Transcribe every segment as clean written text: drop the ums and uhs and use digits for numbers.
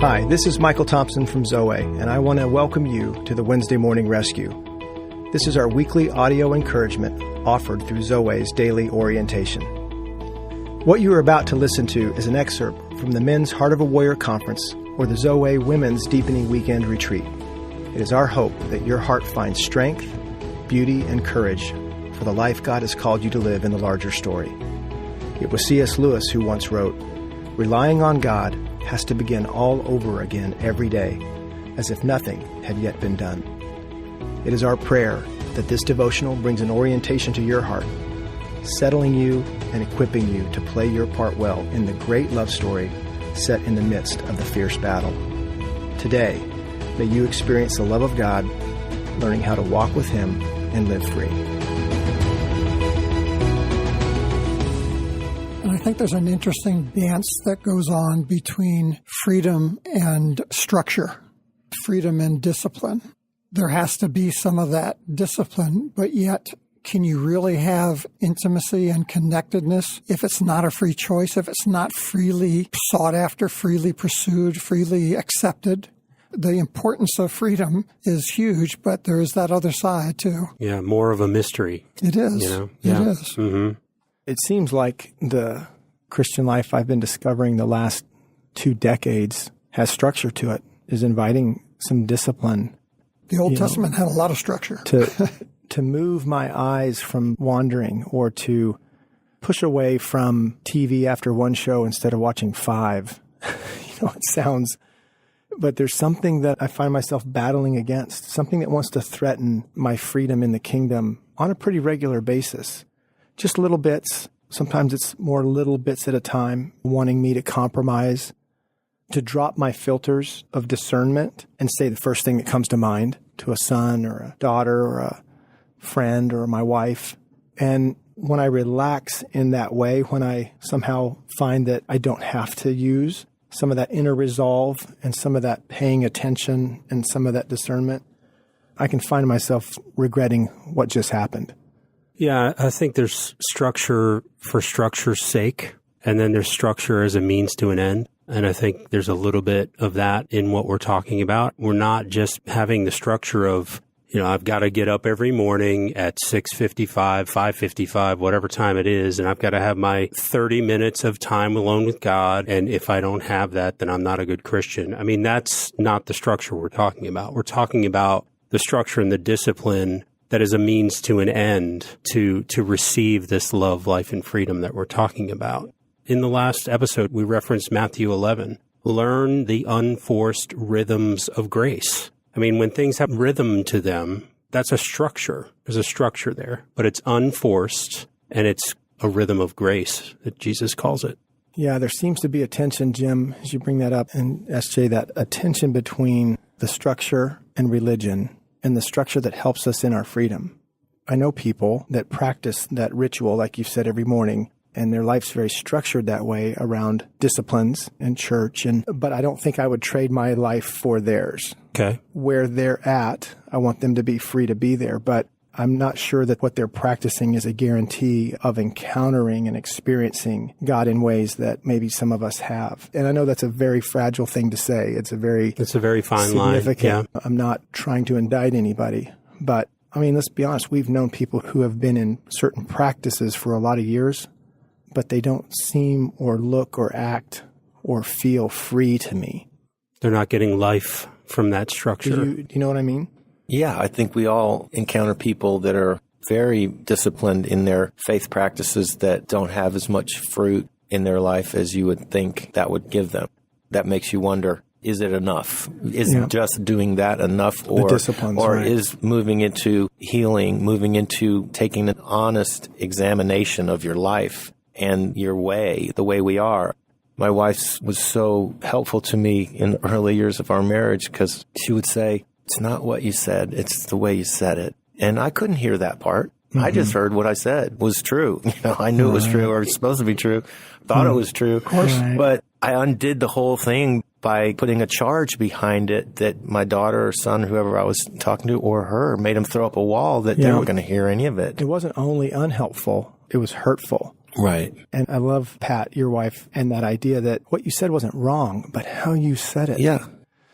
Hi, this is Michael Thompson from Zoe, and I want to welcome you to the Wednesday Morning Rescue. This is our weekly audio encouragement offered through Zoe's daily orientation. What you are about to listen to is an excerpt from the Men's Heart of a Warrior Conference or the Zoe Women's Deepening Weekend Retreat. It is our hope that your heart finds strength, beauty, and courage for the life God has called you to live in the larger story. It was C.S. Lewis who once wrote, "Relying on God has to begin all over again every day, as if nothing had yet been done." It is our prayer that this devotional brings an orientation to your heart, settling you and equipping you to play your part well in the great love story set in the midst of the fierce battle. Today, may you experience the love of God, learning how to walk with Him and live free. And I think there's an interesting dance that goes on between freedom and structure, freedom and discipline. There has to be some of that discipline, but yet can you really have intimacy and connectedness if it's not a free choice, if it's not freely sought after, freely pursued, freely accepted? The importance of freedom is huge, but there is that other side too. Yeah, more of a mystery. It is. You know? It Yeah. is. Mm-hmm. It seems like the Christian life I've been discovering the last 2 decades has structure to it, is inviting some discipline. The Old Testament had a lot of structure. To move my eyes from wandering or to push away from TV after one show instead of watching 5. It sounds, but there's something that I find myself battling against, something that wants to threaten my freedom in the kingdom on a pretty regular basis. Just little bits. Sometimes it's more little bits at a time, wanting me to compromise, to drop my filters of discernment and say the first thing that comes to mind to a son or a daughter or a friend or my wife. And when I relax in that way, when I somehow find that I don't have to use some of that inner resolve and some of that paying attention and some of that discernment, I can find myself regretting what just happened. Yeah, I think there's structure for structure's sake, and then there's structure as a means to an end. And I think there's a little bit of that in what we're talking about. We're not just having the structure of, I've got to get up every morning at 6:55, 5:55, whatever time it is, and I've got to have my 30 minutes of time alone with God. And if I don't have that, then I'm not a good Christian. I mean, that's not the structure we're talking about. We're talking about the structure and the discipline that is a means to an end to receive this love, life, and freedom that we're talking about. In the last episode, we referenced Matthew 11. Learn the unforced rhythms of grace. I mean, when things have rhythm to them, that's a structure. There's a structure there, but it's unforced, and it's a rhythm of grace that Jesus calls it. Yeah, there seems to be a tension, Jim, as you bring that up, and SJ, that a tension between the structure and religion and the structure that helps us in our freedom. I know people that practice that ritual, like you said, every morning, and their life's very structured that way around disciplines and church. But I don't think I would trade my life for theirs. Okay. Where they're at, I want them to be free to be there. But I'm not sure that what they're practicing is a guarantee of encountering and experiencing God in ways that maybe some of us have. And I know that's a very fragile thing to say. It's a very fine line. Yeah. I'm not trying to indict anybody. But, I mean, let's be honest. We've known people who have been in certain practices for a lot of years, but they don't seem or look or act or feel free to me. They're not getting life from that structure. Do you know what I mean? Yeah, I think we all encounter people that are very disciplined in their faith practices that don't have as much fruit in their life as you would think that would give them. That makes you wonder, is it enough? Is just doing that enough? Or right. Is moving into healing, moving into taking an honest examination of your life and your way, the way we are. My wife was so helpful to me in the early years of our marriage because she would say, it's not what you said, it's the way you said it. And I couldn't hear that part. Mm-hmm. I just heard what I said was true. I knew it was true, or it was supposed to be true. Thought it was true. Of course. Right. But I undid the whole thing by putting a charge behind it that my daughter or son, whoever I was talking to, or her, made them throw up a wall that they weren't going to hear any of it. It wasn't only unhelpful, it was hurtful. Right. And I love, Pat, your wife, and that idea that what you said wasn't wrong, but how you said it. Yeah.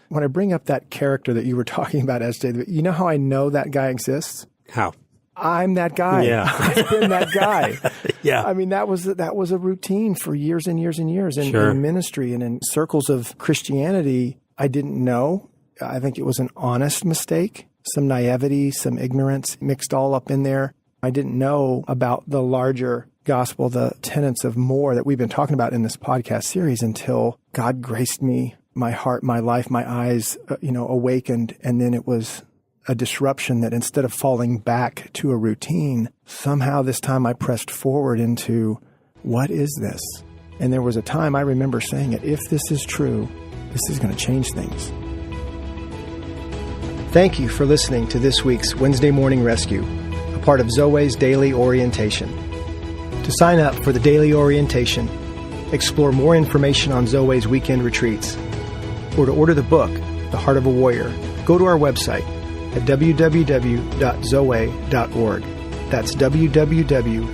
When I bring up that character that you were talking about, SJ, you know how I know that guy exists? How? I'm that guy. Yeah. I've been that guy. Yeah. I mean, that was a routine for years and years and years in ministry and in circles of Christianity. I didn't know. I think it was an honest mistake, some naivety, some ignorance mixed all up in there. I didn't know about the larger gospel, the tenets of more that we've been talking about in this podcast series until God graced me, my heart, my life, my eyes, awakened. And then it was a disruption that instead of falling back to a routine, somehow this time I pressed forward into, what is this? And there was a time I remember saying it, if this is true, this is going to change things. Thank you for listening to this week's Wednesday Morning Rescue, a part of Zoe's Daily Orientation. To sign up for the Daily Orientation, explore more information on Zoe's weekend retreats, or to order the book, The Heart of a Warrior, go to our website at www.zoe.org. That's www.zoweh.org.